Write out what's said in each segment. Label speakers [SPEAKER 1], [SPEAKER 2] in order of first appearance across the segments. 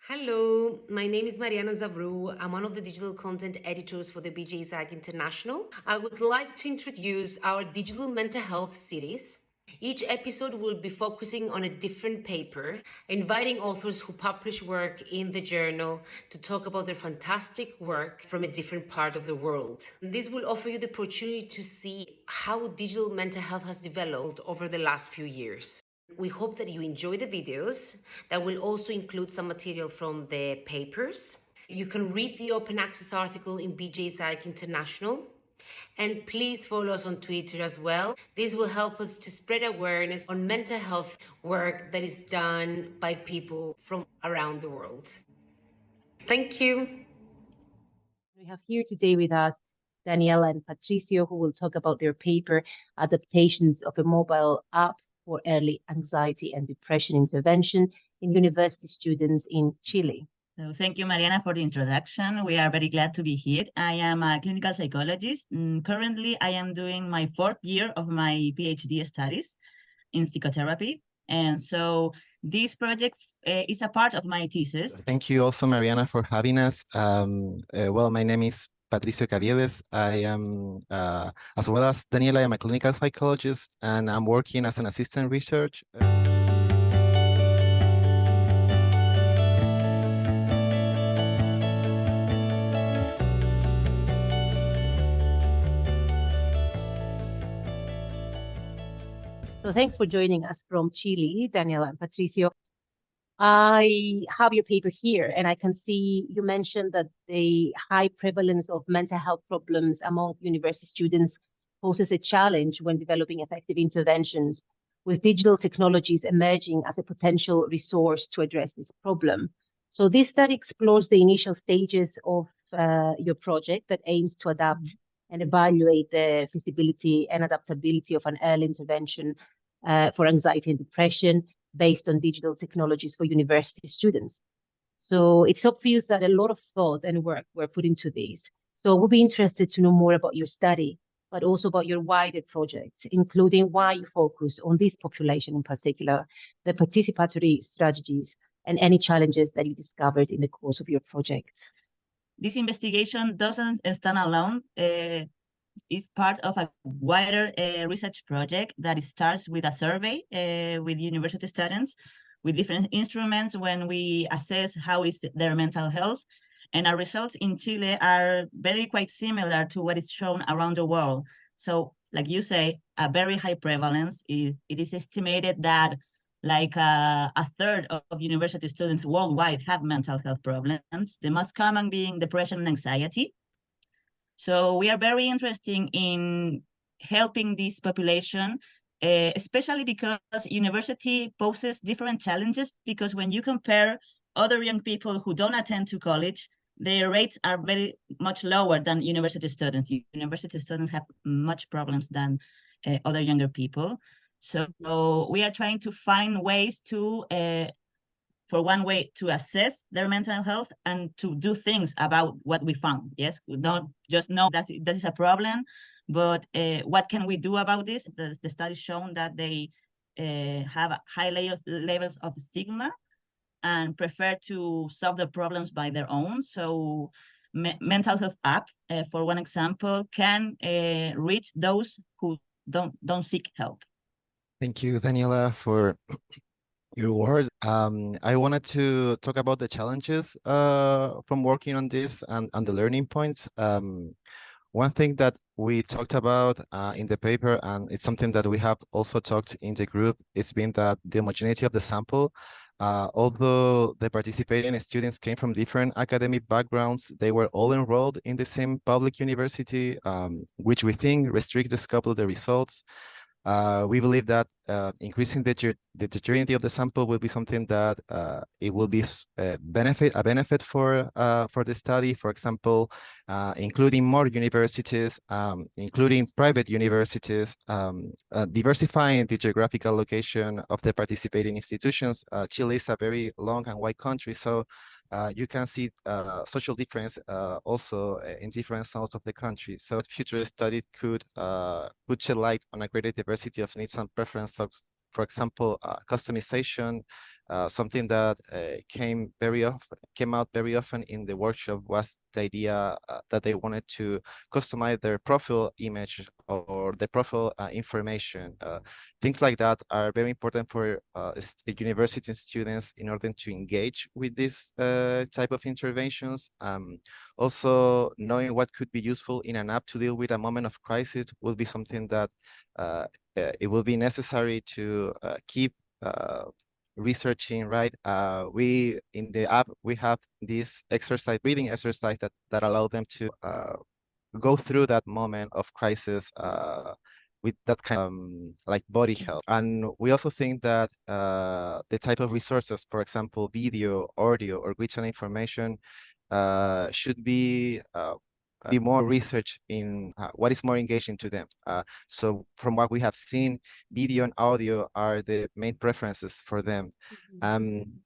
[SPEAKER 1] Hello, my name is Marianna Zavrou. I'm one of the digital content editors for the BJPsych International. I would like to introduce our digital mental health series. Each episode will be focusing on a different paper, inviting authors who publish work in the journal to talk about their fantastic work from a different part of the world. This will offer you the opportunity to see how digital mental health has developed over the last few years. We hope that you enjoy the videos that will also include some material from the papers. You can read the open access article in BJPsych International. And please follow us on Twitter as well. This will help us to spread awareness on mental health work that is done by people from around the world. Thank you.
[SPEAKER 2] We have here today with us Daniela and Patricio, who will talk about their paper, Adaptations of a Mobile App for Early Anxiety and Depression Intervention in University Students in Chile.
[SPEAKER 3] So thank you, Mariana, for the introduction. We are very glad to be here. I am a clinical psychologist. Currently, I am doing my 4th year of my PhD studies in psychotherapy. And so this project is a part of my thesis.
[SPEAKER 4] Thank you also, Mariana, for having us. Well, my name is Patricio Caviedes. I am, as well as Daniela, I'm a clinical psychologist, and I'm working as an assistant research.
[SPEAKER 2] So thanks for joining us from Chile, Daniela and Patricio. I have your paper here, and I can see you mentioned that the high prevalence of mental health problems among university students poses a challenge when developing effective interventions, with digital technologies emerging as a potential resource to address this problem. So this study explores the initial stages of your project that aims to adapt and evaluate the feasibility and adaptability of an early intervention for anxiety and depression based on digital technologies for university students. So it's obvious that a lot of thought and work were put into this. So we'll be interested to know more about your study, but also about your wider project, including why you focus on this population in particular, the participatory strategies, and any challenges that you discovered in the course of your project.
[SPEAKER 3] This investigation doesn't stand alone. Is part of a wider research project that starts with a survey with university students with different instruments when we assess how is their mental health. And our results in Chile are very quite similar to what is shown around the world. So like you say, a very high prevalence. It is estimated that like a third of university students worldwide have mental health problems, the most common being depression and anxiety. So we are very interested in helping this population, especially because university poses different challenges, because when you compare other young people who don't attend to college, their rates are very much lower than university students. University students have much problems than other younger people. So we are trying to find ways to for one way to assess their mental health and to do things about what we found. Yes, we don't just know that that is a problem, but what can we do about this? The study shown that they have high levels of stigma and prefer to solve the problems by their own. So mental health app, for one example, can reach those who don't seek help.
[SPEAKER 4] Thank you, Daniela, for your words. I wanted to talk about the challenges from working on this and the learning points. One thing that we talked about in the paper, and it's something that we have also talked in the group, it's been that the homogeneity of the sample, although the participating students came from different academic backgrounds, they were all enrolled in the same public university, which we think restricts the scope of the results. We believe that increasing the heterogeneity of the sample will be something that it will be a benefit for the study. For example, including more universities, including private universities, diversifying the geographical location of the participating institutions. Chile is a very long and wide country, so you can see social difference also in different zones of the country. So future study could shed light on a greater diversity of needs and preferences For example, customization. Something that came out very often in the workshop was the idea that they wanted to customize their profile image or the profile information. Things like that are very important for university students in order to engage with this type of interventions. Also, knowing what could be useful in an app to deal with a moment of crisis will be something that it will be necessary to keep researching, right? We in the app we have this breathing exercise that allow them to go through that moment of crisis with that kind of like body health. And we also think that the type of resources, for example, video, audio, or written information, should be more research in what is more engaging to them. So from what we have seen, video and audio are the main preferences for them.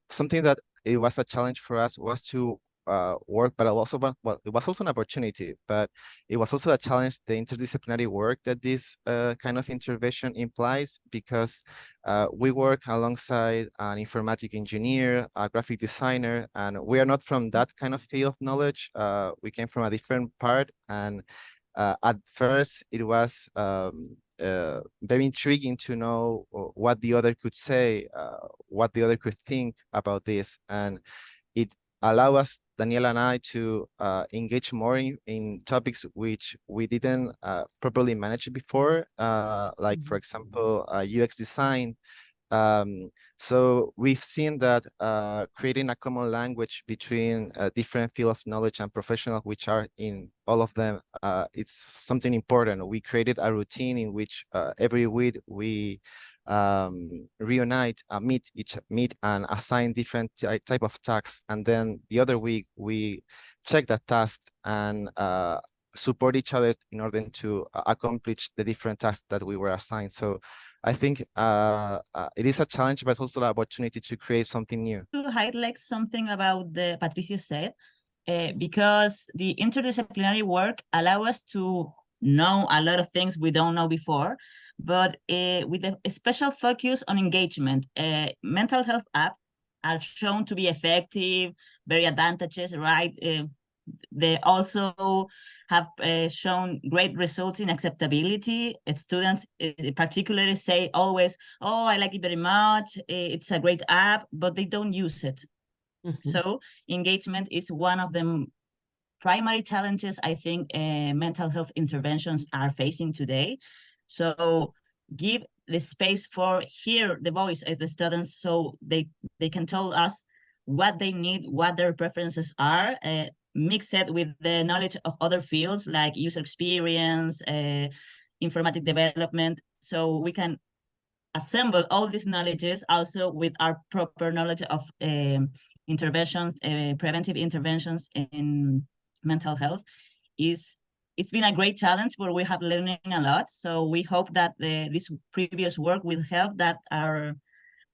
[SPEAKER 4] Something that it was a challenge for us was to work, but also, well, it was also an opportunity, but it was also a challenge, the interdisciplinary work that this kind of intervention implies, because we work alongside an informatic engineer, a graphic designer, and we are not from that kind of field of knowledge. We came from a different part, and at first it was very intriguing to know what the other could say, what the other could think about this, and it allow us, Daniela and I, to engage more in topics which we didn't properly manage before, like, for example, UX design. So we've seen that creating a common language between different fields of knowledge and professionals, which are in all of them, it's something important. We created a routine in which every week we reunite, meet and assign different type of tasks, and then the other week we check that task and support each other in order to accomplish the different tasks that we were assigned. So I think it is a challenge, but it's also an opportunity to create something new.
[SPEAKER 3] To highlight something about the Patricio said, because the interdisciplinary work allow us to know a lot of things we don't know before, but with a special focus on engagement. Mental health apps are shown to be effective, very advantageous, right? They also have shown great results in acceptability. Students particularly say always, oh, I like it very much, it's a great app, but they don't use it. So engagement is one of the primary challenges I think mental health interventions are facing today. So give the space for hear the voice of the students so they can tell us what they need, what their preferences are, mix it with the knowledge of other fields like user experience, informatic development, so we can assemble all these knowledges also with our proper knowledge of interventions, preventive interventions in mental health. It's been a great challenge where we have learning a lot. So we hope that this previous work will help that our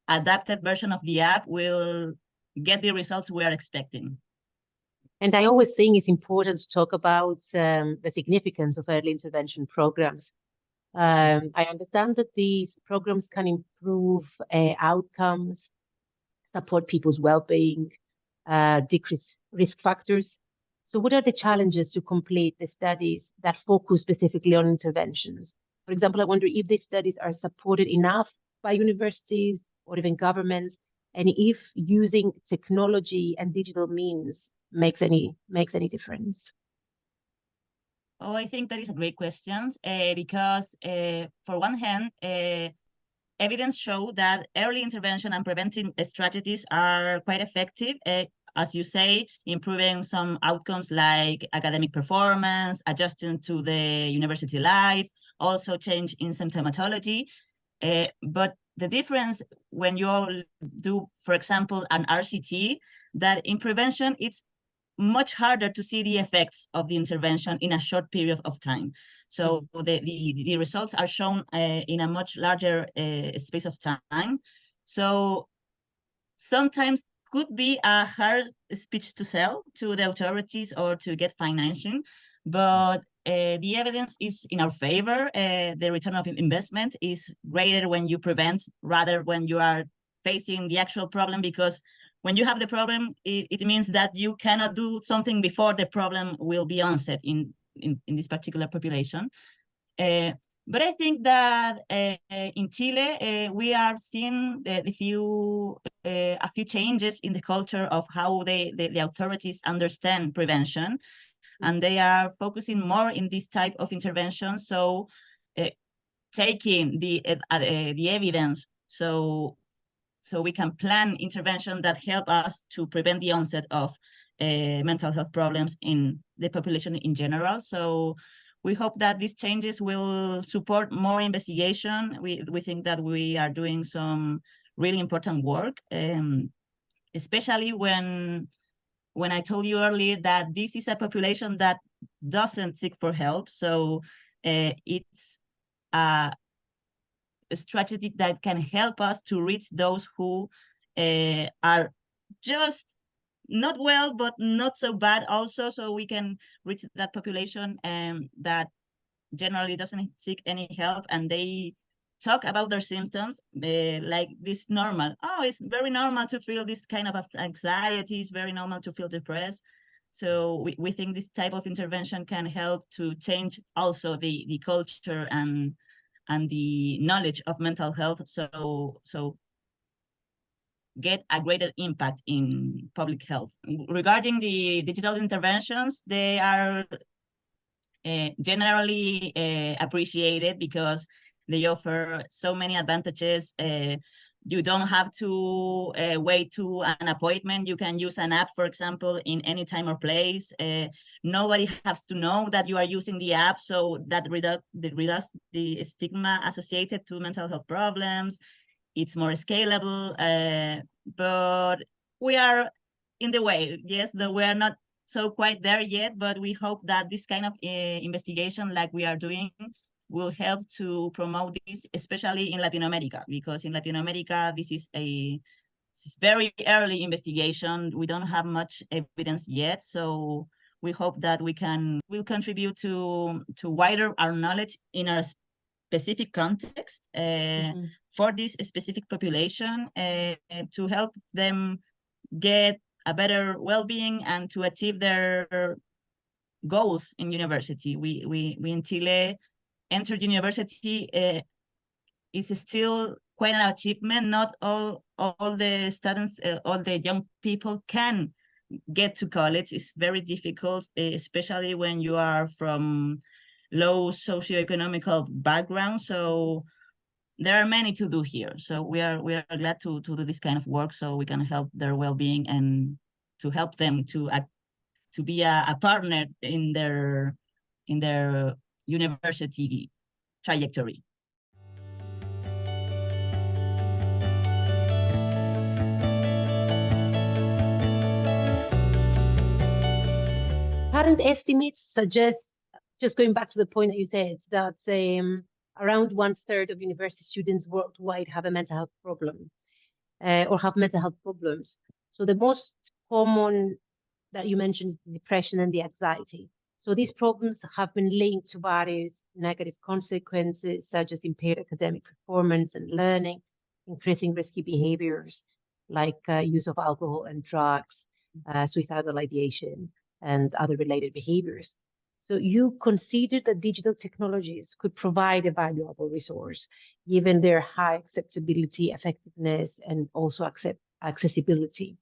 [SPEAKER 3] adapted version of the app will get the results we are expecting.
[SPEAKER 2] And I always think it's important to talk about the significance of early intervention programs. I understand that these programs can improve outcomes, support people's well-being, decrease risk factors. So what are the challenges to complete the studies that focus specifically on interventions? For example, I wonder if these studies are supported enough by universities or even governments, and if using technology and digital means makes any difference.
[SPEAKER 3] Oh, I think that is a great question because for one hand, evidence show that early intervention and preventive strategies are quite effective. As you say, improving some outcomes like academic performance, adjusting to the university life, also change in symptomatology. But the difference when you do, for example, an RCT, that in prevention, it's much harder to see the effects of the intervention in a short period of time. So the results are shown in a much larger space of time. So sometimes could be a hard speech to sell to the authorities or to get financing, but the evidence is in our favor. The return of investment is greater when you prevent rather when you are facing the actual problem, because when you have the problem, it means that you cannot do something before the problem will be onset in this particular population. But I think that in Chile, we are seeing a few changes in the culture of how the authorities understand prevention, and they are focusing more in this type of intervention. So taking the evidence, so we can plan intervention that help us to prevent the onset of mental health problems in the population in general. So we hope that these changes will support more investigation. We think that we are doing some really important work, especially when I told you earlier that this is a population that doesn't seek for help. So it's a strategy that can help us to reach those who are just not well, but not so bad also. So we can reach that population that generally doesn't seek any help, and they talk about their symptoms like this normal. Oh, it's very normal to feel this kind of anxiety. It's very normal to feel depressed. So we think this type of intervention can help to change also the culture and the knowledge of mental health. So get a greater impact in public health. Regarding the digital interventions, they are generally appreciated because they offer so many advantages. You don't have to wait to an appointment. You can use an app, for example, in any time or place. Nobody has to know that you are using the app, so that reduces the stigma associated to mental health problems. It's more scalable, but we are in the way. Yes, we are not so quite there yet, but we hope that this kind of investigation like we are doing will help to promote this, especially in Latin America, because in Latin America, this is a very early investigation. We don't have much evidence yet, so we hope that will contribute to wider our knowledge in our specific context for this specific population, to help them get a better well-being and to achieve their goals in university. We in Chile entered university is still quite an achievement. Not all the students, all the young people can get to college. It's very difficult, especially when you are from low socioeconomical background. So there are many to do here. So we are glad to do this kind of work, so we can help their well-being and to help them to be a partner in their university trajectory.
[SPEAKER 2] Current estimates suggest, just going back to the point that you said, that around 1/3 of university students worldwide have a mental health problem or have mental health problems. So the most common that you mentioned is the depression and the anxiety. So these problems have been linked to various negative consequences, such as impaired academic performance and learning, increasing risky behaviors like use of alcohol and drugs, suicidal ideation, and other related behaviors. So you consider that digital technologies could provide a valuable resource, given their high acceptability, effectiveness, and also accessibility.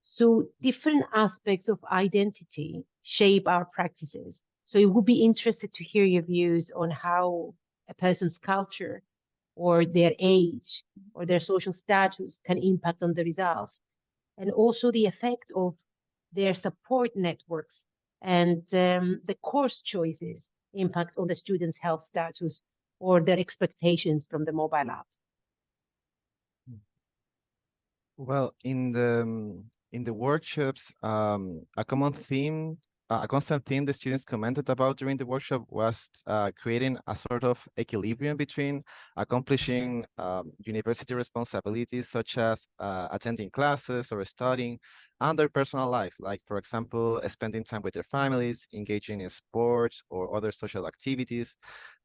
[SPEAKER 2] So different aspects of identity shape our practices. So it would be interested to hear your views on how a person's culture or their age or their social status can impact on the results, and also the effect of their support networks and the course choices impact on the student's health status or their expectations from the mobile app.
[SPEAKER 4] Well, in the workshops, a common theme a constant theme the students commented about during the workshop was creating a sort of equilibrium between accomplishing university responsibilities such as attending classes or studying and their personal life, like, for example, spending time with their families, engaging in sports or other social activities.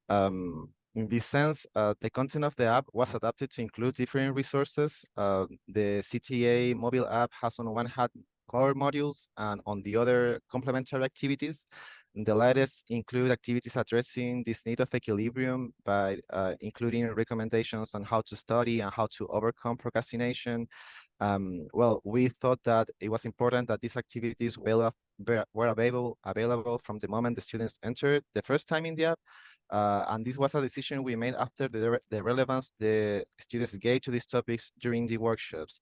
[SPEAKER 4] In this sense, the content of the app was adapted to include different resources. The CTA mobile app has on one hand core modules and on the other complementary activities. The latest include activities addressing this need of equilibrium by including recommendations on how to study and how to overcome procrastination. Well, we thought that it was important that these activities were available from the moment the students entered the first time in the app. And this was a decision we made after the relevance the students gave to these topics during the workshops.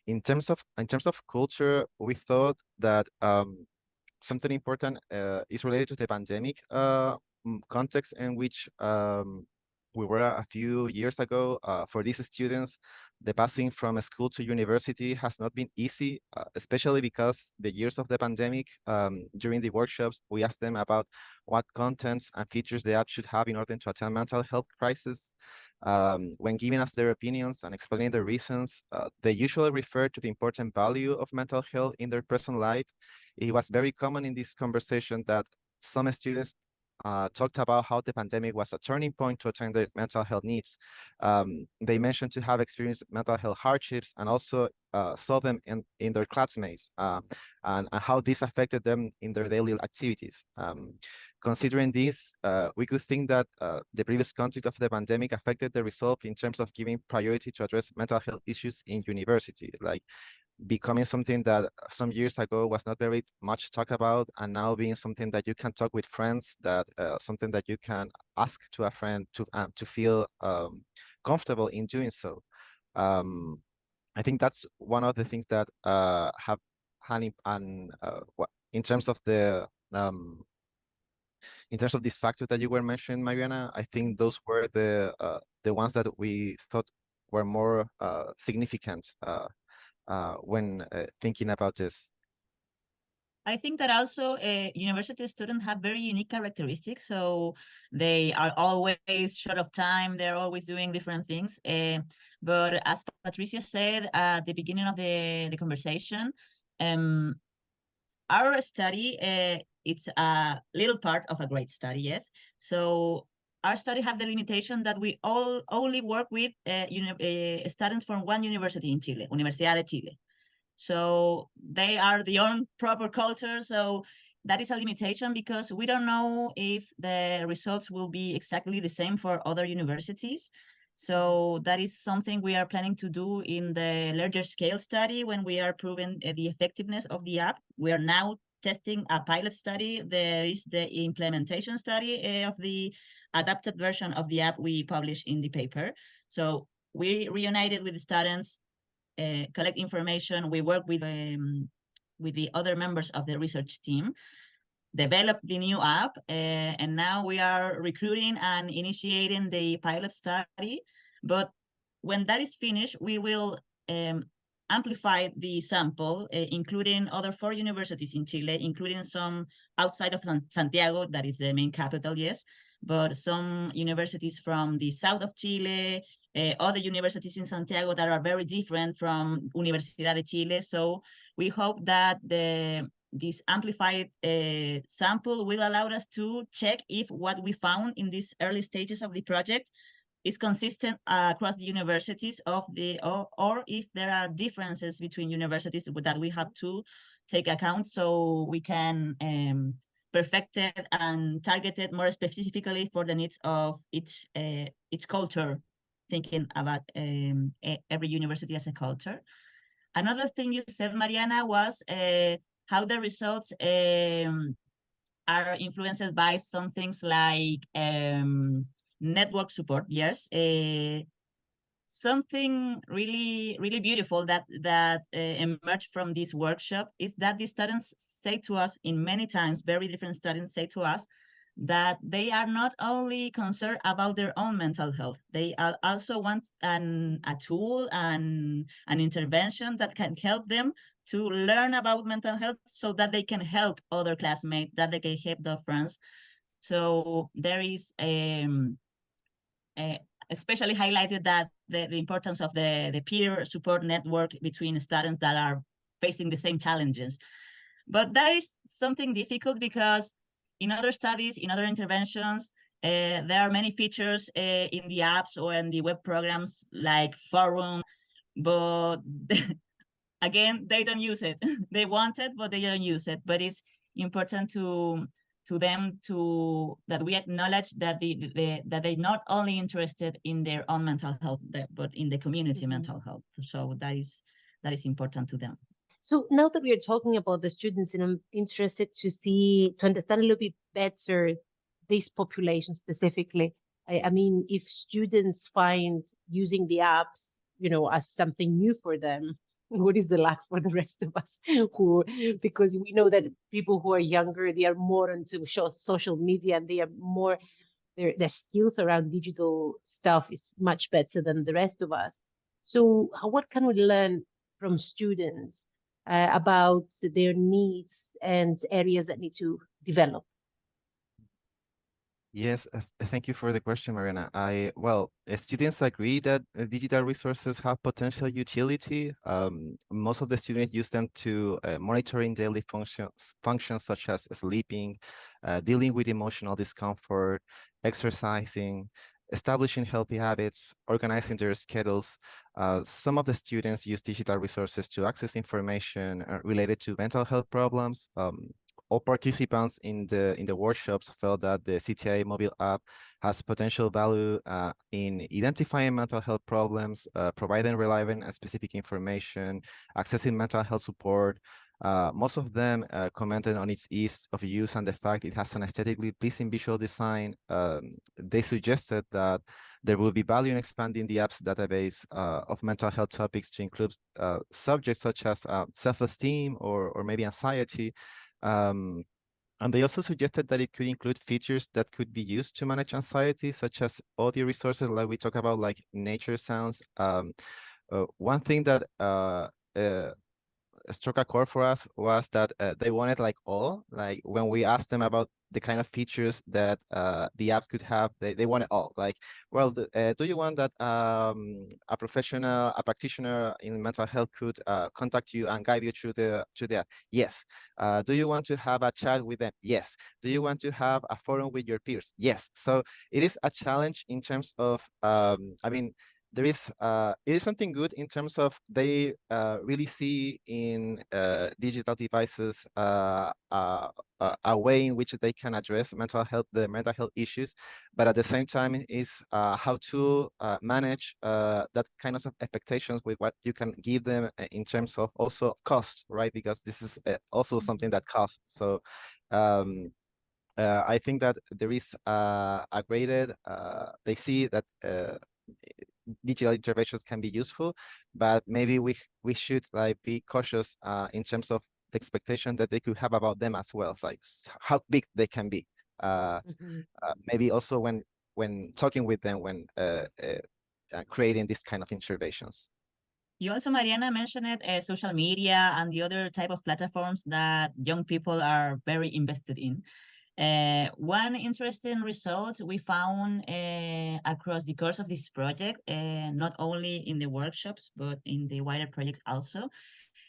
[SPEAKER 4] In terms of culture, we thought that something important is related to the pandemic context in which we were a few years ago. For these students, the passing from school to university has not been easy, especially because the years of the pandemic. During the workshops, we asked them about what contents and features the app should have in order to attend mental health crisis. When giving us their opinions and explaining the reasons, they usually refer to the important value of mental health in their personal lives. It was very common in this conversation that some students talked about how the pandemic was a turning point to attend their mental health needs. They mentioned to have experienced mental health hardships and also saw them in their classmates and how this affected them in their daily activities. Considering this, we could think that the previous context of the pandemic affected the resolve in terms of giving priority to address mental health issues in university, like becoming something that some years ago was not very much talked about, and now being something that you can talk with friends, that something that you can ask to a friend to feel comfortable in doing so. I think that's one of the things that have had in terms of the in terms of these factors that you were mentioning, Marianna. I think those were the ones that we thought were more significant when thinking about this.
[SPEAKER 3] I think that also university students have very unique characteristics. So they are always short of time. They're always doing different things. But as Patricio said at the beginning of the conversation, our study, it's a little part of a great study, yes. So our study have the limitation that we only work with students from one university in Chile, Universidad de Chile. So they are the own proper culture. So that is a limitation because we don't know if the results will be exactly the same for other universities. So that is something we are planning to do in the larger scale study when we are proving the effectiveness of the app. We are now testing a pilot study. There is the implementation study of the adapted version of the app we published in the paper. So we reunited with the students, collect information. We work with the other members of the research team, develop the new app, and now we are recruiting and initiating the pilot study. But when that is finished, we will amplify the sample, including other 4 universities in Chile, including some outside of Santiago, that is the main capital, yes, but some universities from the south of Chile, other universities in Santiago that are very different from Universidad de Chile. So we hope that this amplified sample will allow us to check if what we found in these early stages of the project is consistent across the universities or if there are differences between universities that we have to take account so we can perfect it and target it more specifically for the needs of each culture, thinking about every university as a culture. Another thing you said, Marianna, was how the results are influenced by some things like network support. Yes, something really, really beautiful that emerged from this workshop is that the students say to us in many times, very different students say to us that they are not only concerned about their own mental health, they also want a tool and an intervention that can help them to learn about mental health so that they can help other classmates, that they can help their friends. So there is especially highlighted that the importance of the peer support network between students that are facing the same challenges. But that is something difficult because in other studies, in other interventions, there are many features in the apps or in the web programs like forum, but again, they don't use it. They want it, but they don't use it. But it's important to them that we acknowledge that that they're not only interested in their own mental health, but in the community mental health. So that is important to them.
[SPEAKER 2] So now that we are talking about the students, and I'm interested to understand a little bit better this population specifically. I mean, if students find using the apps, as something new for them, what is the lack for the rest of us? Because we know that people who are younger, they are more into social media, and they are more, their skills around digital stuff is much better than the rest of us. So what can we learn from students about their needs and areas that need to develop?
[SPEAKER 4] Yes, thank you for the question, Marianna. Well, students agree that digital resources have potential utility. Most of the students use them to monitoring daily functions such as sleeping, dealing with emotional discomfort, exercising, establishing healthy habits, organizing their schedules. Some of the students use digital resources to access information related to mental health problems. All participants in the workshops felt that the CTI mobile app has potential value in identifying mental health problems, providing relevant and specific information, accessing mental health support. Most of them commented on its ease of use and the fact it has an aesthetically pleasing visual design. They suggested that there will be value in expanding the app's database of mental health topics to include subjects such as self-esteem or maybe anxiety. And they also suggested that it could include features that could be used to manage anxiety, such as audio resources like we talk about, like nature sounds. One thing that struck a chord for us was that they wanted like when we asked them about the kind of features that the apps could have, they wanted all. Like, well, do you want that a practitioner in mental health could contact you and guide you through the app? Yes. Do you want to have a chat with them? Yes. Do you want to have a forum with your peers? Yes. So it is a challenge in terms of I mean, there is it is something good in terms of they really see in digital devices a way in which they can address the mental health issues, but at the same time is how to manage that kind of expectations with what you can give them in terms of also cost, right? Because this is also something that costs. So I think that there is a graded, they see that digital interventions can be useful, but maybe we should like be cautious in terms of the expectation that they could have about them as well. It's like how big they can be. Maybe also when talking with them when creating this kind of interventions.
[SPEAKER 3] You also, Marianna, mentioned social media and the other type of platforms that young people are very invested in. One interesting result we found across the course of this project, not only in the workshops, but in the wider projects also,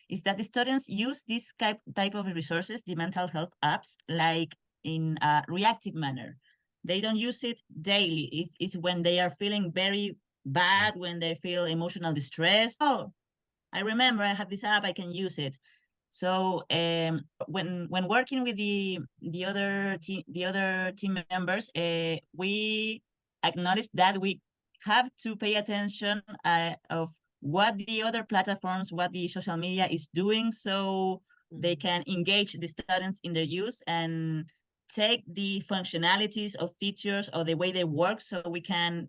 [SPEAKER 3] is that the students use this type of resources, the mental health apps, like in a reactive manner. They don't use it daily. It's when they are feeling very bad, when they feel emotional distress. Oh, I remember I have this app, I can use it. So when working with the other team members, we acknowledged that we have to pay attention of what the other platforms, what the social media is doing, so they can engage the students in their use and take the functionalities of features or the way they work, so we can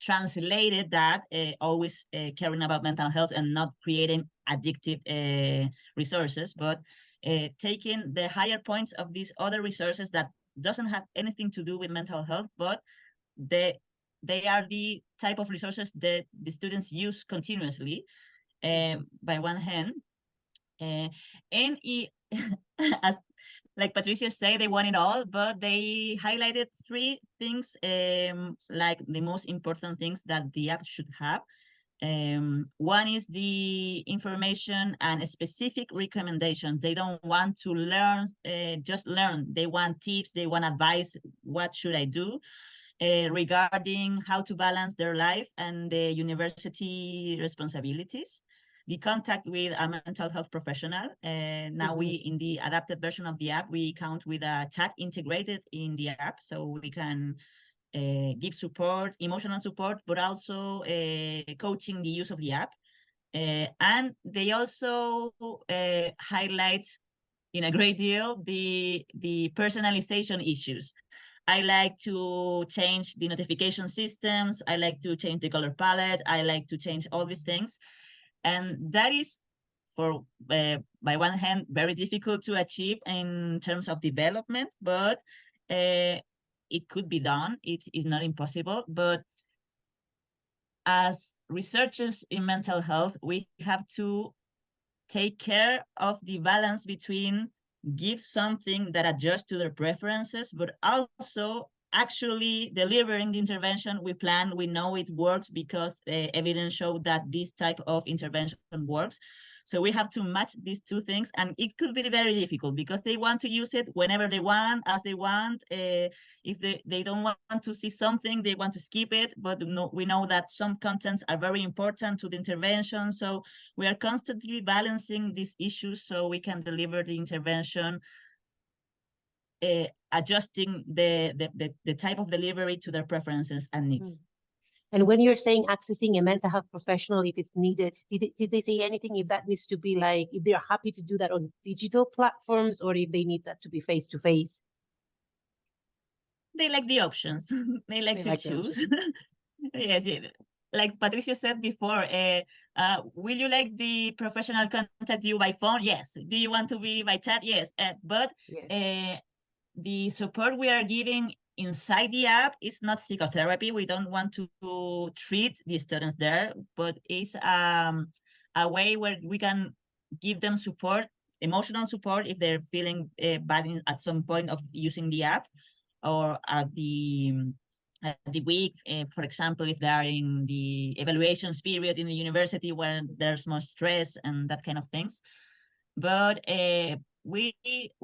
[SPEAKER 3] translate that always caring about mental health and not creating addictive resources, but taking the higher points of these other resources that doesn't have anything to do with mental health, but they are the type of resources that the students use continuously, by one hand. And as like Patricio said, they want it all, but they highlighted three things, like the most important things that the app should have. One is the information and specific recommendations. They don't want to learn, just learn. They want tips, they want advice. What should I do regarding how to balance their life and the university responsibilities? The contact with a mental health professional. Now we, in the adapted version of the app, we count with a chat integrated in the app, so we can give support, emotional support, but also coaching the use of the app. And they also highlight in a great deal the personalization issues. I like to change the notification systems. I like to change the color palette. I like to change all the things. And that is, for by one hand, very difficult to achieve in terms of development, but it could be done. It's not impossible. But as researchers in mental health, we have to take care of the balance between give something that adjusts to their preferences, but also actually delivering the intervention we plan. We know it works because evidence showed that this type of intervention works. So we have to match these two things, and it could be very difficult because they want to use it whenever they want, as they want. If they don't want to see something, they want to skip it, but no, we know that some contents are very important to the intervention. So we are constantly balancing these issues so we can deliver the intervention, adjusting the type of delivery to their preferences and needs.
[SPEAKER 2] And when you're saying accessing a mental health professional, if it's needed, did they say anything if that needs to be like, if they're happy to do that on digital platforms, or if they need that to be face-to-face?
[SPEAKER 3] They like the options. They like to choose. Yes, yeah. Like Patricio said before, will you like the professional contact you by phone? Yes. Do you want to be by chat? Yes. But yes. The support we are giving inside the app is not psychotherapy. We don't want to treat the students there, but it's a way where we can give them support, emotional support, if they're feeling bad at some point of using the app, or at the week, for example, if they are in the evaluations period in the university where there's more stress and that kind of things. But we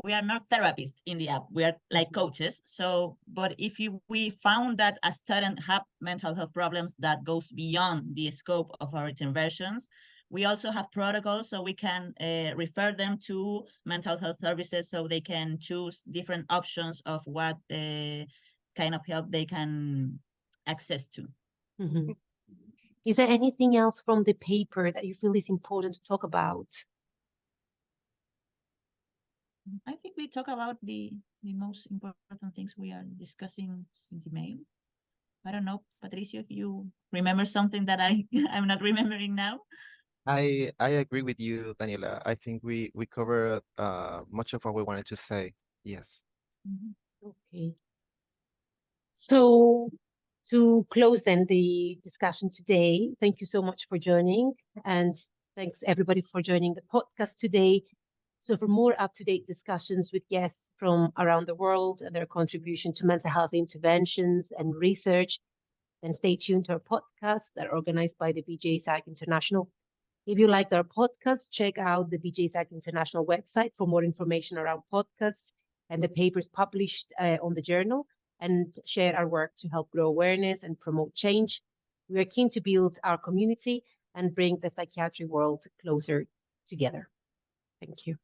[SPEAKER 3] are not therapists in the app. We are like coaches. So, but if we found that a student have mental health problems that goes beyond the scope of our interventions, we also have protocols, so we can refer them to mental health services, so they can choose different options of what kind of help they can access to.
[SPEAKER 2] Mm-hmm. Is there anything else from the paper that you feel is important to talk about?
[SPEAKER 3] I think we talk about the most important things we are discussing in the mail. I don't know, Patricio, if you remember something that I'm not remembering now.
[SPEAKER 4] I agree with you, Daniela. I think we covered much of what we wanted to say. Yes.
[SPEAKER 2] Mm-hmm. Okay. So to close then the discussion today, thank you so much for joining, and thanks everybody for joining the podcast today. So for more up-to-date discussions with guests from around the world and their contribution to mental health interventions and research, then stay tuned to our podcasts that are organized by the BJPsych International. If you liked our podcast, check out the BJPsych International website for more information around podcasts and the papers published on the journal, and share our work to help grow awareness and promote change. We are keen to build our community and bring the psychiatry world closer together. Thank you.